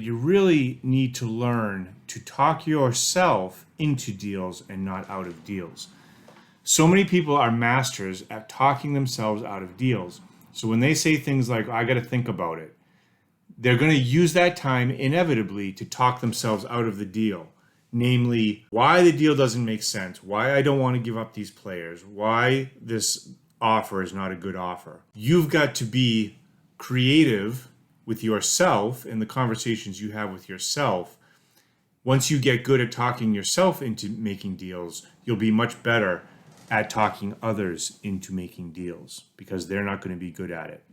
You really need to learn to talk yourself into deals and not out of deals. So many people are masters at talking themselves out of deals. So when they say things like, I got to think about it, they're going to use that time inevitably to talk themselves out of the deal. Namely, why the deal doesn't make sense, why I don't want to give up these players, why this offer is not a good offer. You've got to be creative with yourself in the conversations you have with yourself. Once you get good at talking yourself into making deals, you'll be much better at talking others into making deals because they're not going to be good at it.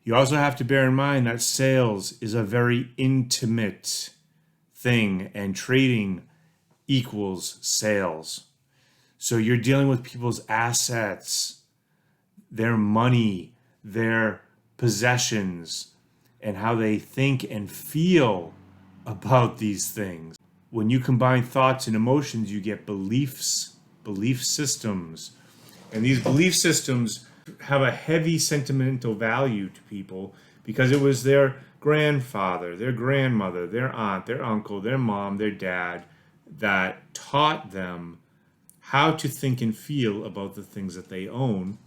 You also have to bear in mind that sales is a very intimate thing and trading equals sales. So you're dealing with people's assets, their money, their possessions, and how they think and feel about these things. When you combine thoughts and emotions, you get beliefs, belief systems. And these belief systems have a heavy sentimental value to people because it was their grandfather, their grandmother, their aunt, their uncle, their mom, their dad that taught them how to think and feel about the things that they own,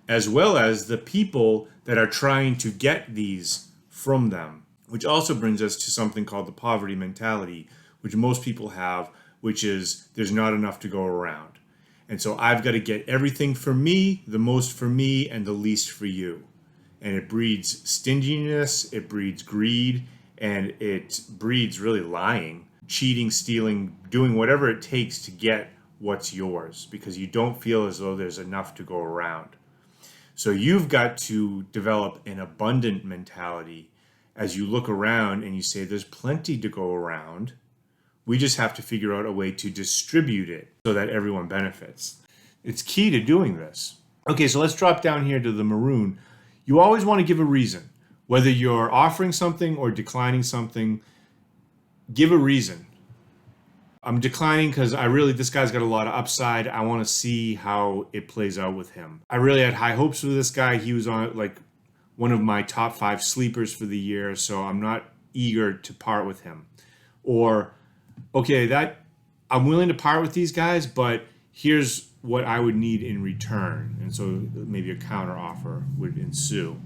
as well as the people that are trying to get these from them. Which also brings us to something called the poverty mentality, which most people have, which is there's not enough to go around. And so I've got to get everything for me, the most for me, and the least for you. And it breeds stinginess, it breeds greed, and it breeds really lying, cheating, stealing, doing whatever it takes to get what's yours because you don't feel as though there's enough to go around. So you've got to develop an abundant mentality as you look around and you say there's plenty to go around. We just have to figure out a way to distribute it so that everyone benefits. It's key to doing this. Okay, so let's drop down here to the maroon. You always want to give a reason. Whether you're offering something or declining something, give a reason. I'm declining because this guy's got a lot of upside. I want to see how it plays out with him. I really had high hopes for this guy. He was on one of my top 5 sleepers for the year, so I'm not eager to part with him. Or, okay, I'm willing to part with these guys, but here's what I would need in return. And so maybe a counter offer would ensue.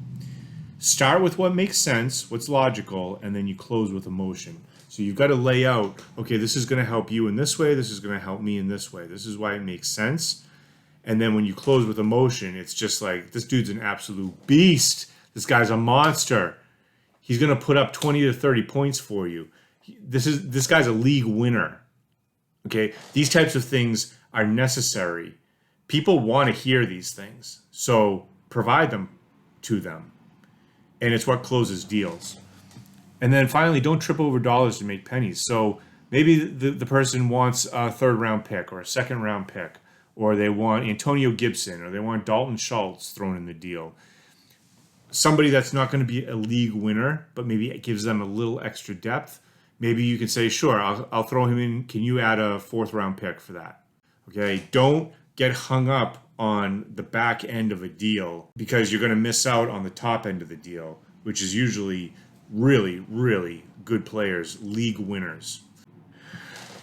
Start with what makes sense, what's logical, and then you close with emotion. So you've got to lay out, okay, this is going to help you in this way, this is going to help me in this way. This is why it makes sense. And then when you close with emotion, it's just like, this dude's an absolute beast. This guy's a monster. He's going to put up 20 to 30 points for you. This guy's a league winner. Okay? These types of things are necessary. People want to hear these things. So provide them to them. And it's what closes deals. And then finally, don't trip over dollars to make pennies. So maybe the person wants a 3rd round pick or a 2nd round pick, or they want Antonio Gibson, or they want Dalton Schultz thrown in the deal. Somebody that's not going to be a league winner, but maybe it gives them a little extra depth. Maybe you can say, sure, I'll throw him in. Can you add a 4th round pick for that? Okay, don't get hung up on the back end of a deal because you're going to miss out on the top end of the deal, which is usually really, really good players, league winners.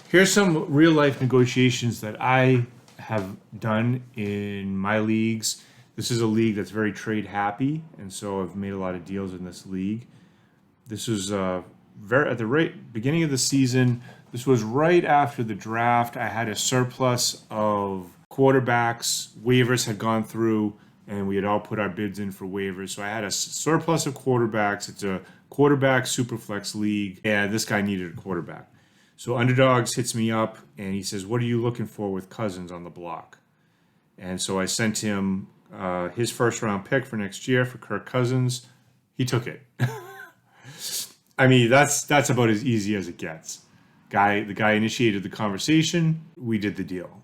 Here's some real life negotiations that I have done in my leagues. This is a league that's very trade happy, and so I've made a lot of deals in this league. This was at the beginning of the season. This was right after the draft. I had a surplus of quarterbacks. Waivers had gone through, and we had all put our bids in for waivers. So I had a surplus of quarterbacks. It's a quarterback superflex league, and this guy needed a quarterback. So Underdogs hits me up, and he says, what are you looking for with Cousins on the block? And so I sent him his 1st round pick for next year for Kirk Cousins. He took it. I mean, that's about as easy as it gets. The guy initiated the conversation. We did the deal.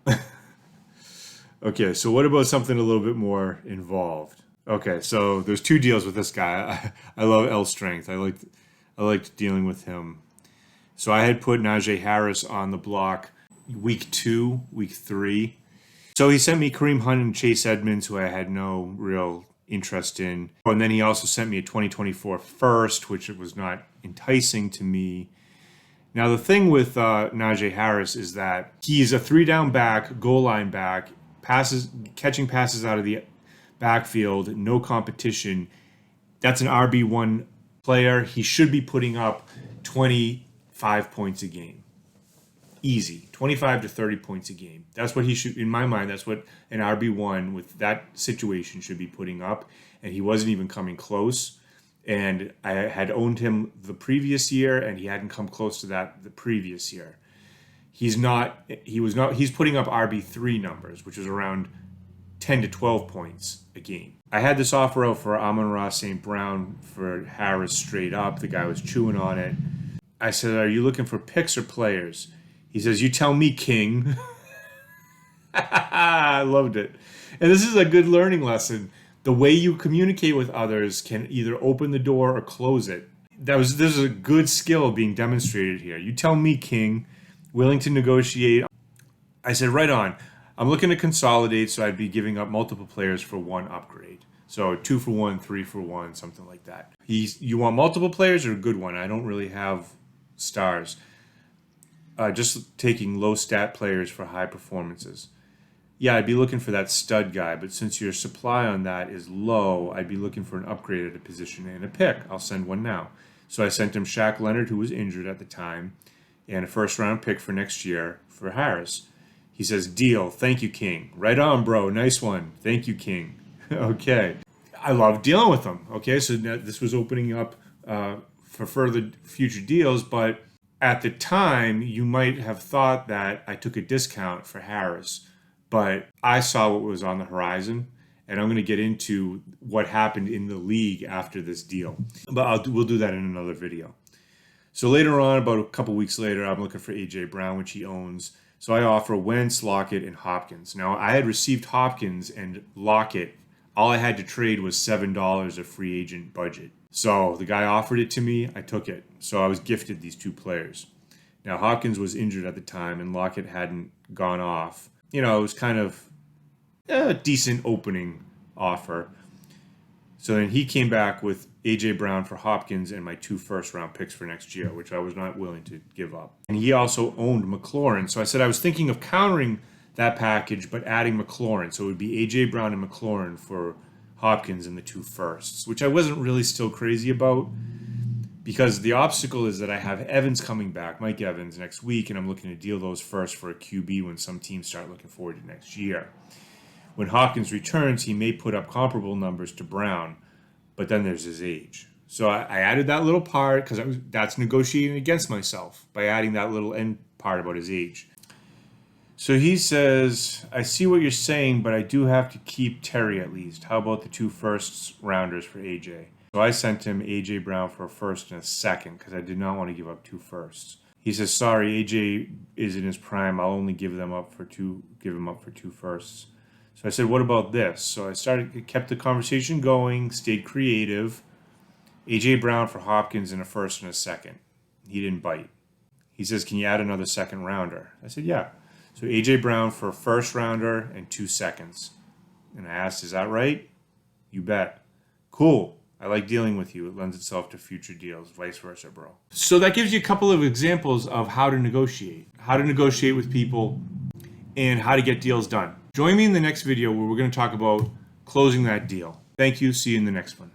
Okay, so what about something a little bit more involved? Okay, so there's 2 deals with this guy. I love L strength. I liked dealing with him. So I had put Najee Harris on the block week 2, week 3. So he sent me Kareem Hunt and Chase Edmonds, who I had no real interest in. And then he also sent me a 2024 first, which was not enticing to me. Now, the thing with Najee Harris is that he's a 3-down back, goal line back, catching passes out of the backfield, no competition. That's an RB1 player. He should be putting up 25 points a game. Easy. 25 to 30 points a game. That's what he should, in my mind, that's what an RB1 with that situation should be putting up. And he wasn't even coming close. And I had owned him the previous year, and he hadn't come close to that the previous year. He's putting up RB3 numbers, which is around 10 to 12 points a game. I had this offer out for Amon-Ra St. Brown for Harris straight up. The guy was chewing on it. I said, are you looking for picks or players? He says, you tell me, King. I loved it. And this is a good learning lesson. The way you communicate with others can either open the door or close it. This is a good skill being demonstrated here. You tell me, King, willing to negotiate. I said, right on. I'm looking to consolidate, so I'd be giving up multiple players for one upgrade. So 2 for 1, 3 for 1, something like that. You want multiple players or a good one? I don't really have stars. Just taking low stat players for high performances. Yeah, I'd be looking for that stud guy, but since your supply on that is low, I'd be looking for an upgrade at a position and a pick. I'll send one now. So I sent him Shaq Leonard, who was injured at the time, and a first-round pick for next year for Harris. He says, deal. Thank you, King. Right on, bro. Nice one. Thank you, King. Okay. I love dealing with him. Okay, so this was opening up for further future deals, but at the time, you might have thought that I took a discount for Harris, but I saw what was on the horizon, and I'm going to get into what happened in the league after this deal. But we'll do that in another video. So later on, about a couple weeks later, I'm looking for A.J. Brown, which he owns. So I offer Wentz, Lockett, and Hopkins. Now, I had received Hopkins and Lockett. All I had to trade was $7 of free agent budget. So the guy offered it to me, I took it. So I was gifted these two players. Now, Hopkins was injured at the time, and Lockett hadn't gone off. You know, it was kind of a decent opening offer. So then he came back with A.J. Brown for Hopkins and my 2 first-round picks for next year, which I was not willing to give up. And he also owned McLaurin. So I said I was thinking of countering that package, but adding McLaurin. So it would be A.J. Brown and McLaurin for Hopkins and the 2 firsts, which I wasn't really still crazy about, because the obstacle is that I have Evans coming back, Mike Evans, next week, and I'm looking to deal those first for a QB when some teams start looking forward to next year. When Hopkins returns, he may put up comparable numbers to Brown, but then there's his age. So I added that little part because that's negotiating against myself by adding that little end part about his age. So he says, I see what you're saying, but I do have to keep Terry at least. How about the 2 first rounders for AJ? So I sent him A.J. Brown for a first and a second because I did not want to give up 2 firsts. He says, sorry, A.J. is in his prime. I'll only give him up for 2 firsts. So I said, what about this? So I kept the conversation going, stayed creative. A.J. Brown for Hopkins in a first and a second. He didn't bite. He says, can you add another second rounder? I said, yeah. So A.J. Brown for a first rounder and 2 seconds. And I asked, is that right? You bet. Cool. I like dealing with you. It lends itself to future deals, vice versa, bro. So that gives you a couple of examples of how to negotiate with people, and how to get deals done. Join me in the next video where we're going to talk about closing that deal. Thank you. See you in the next one.